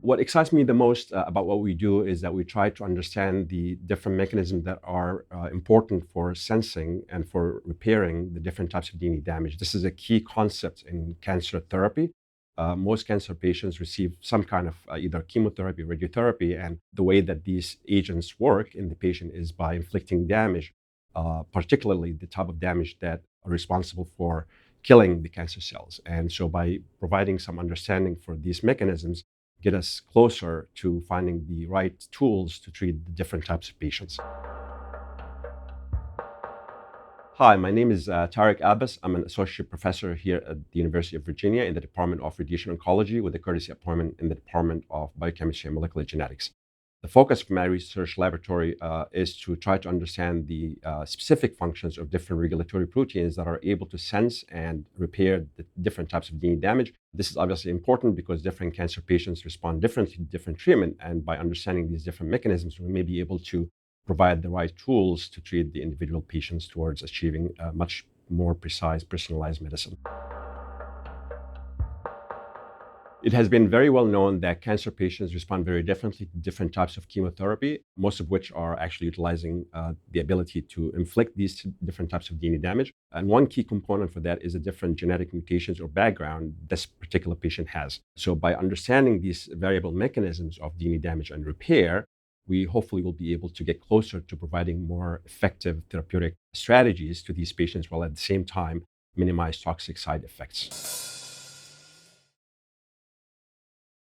What excites me the most about what we do is that we try to understand the different mechanisms that are important for sensing and for repairing the different types of DNA damage. This is a key concept in cancer therapy. Most cancer patients receive some kind of either chemotherapy or radiotherapy, and the way that these agents work in the patient is by inflicting damage, particularly the type of damage that are responsible for killing the cancer cells. And so, by providing some understanding for these mechanisms, get us closer to finding the right tools to treat the different types of patients. Hi, my name is Tarek Abbas. I'm an associate professor here at the University of Virginia in the Department of Radiation Oncology with a courtesy appointment in the Department of Biochemistry and Molecular Genetics. The focus of my research laboratory is to try to understand the specific functions of different regulatory proteins that are able to sense and repair the different types of DNA damage. This is obviously important because different cancer patients respond differently to different treatment, and by understanding these different mechanisms, we may be able to provide the right tools to treat the individual patients towards achieving a much more precise, personalized medicine. It has been very well known that cancer patients respond very differently to different types of chemotherapy, most of which are actually utilizing the ability to inflict these different types of DNA damage. And one key component for that is the different genetic mutations or background this particular patient has. So, by understanding these variable mechanisms of DNA damage and repair, we hopefully will be able to get closer to providing more effective therapeutic strategies to these patients while at the same time minimize toxic side effects.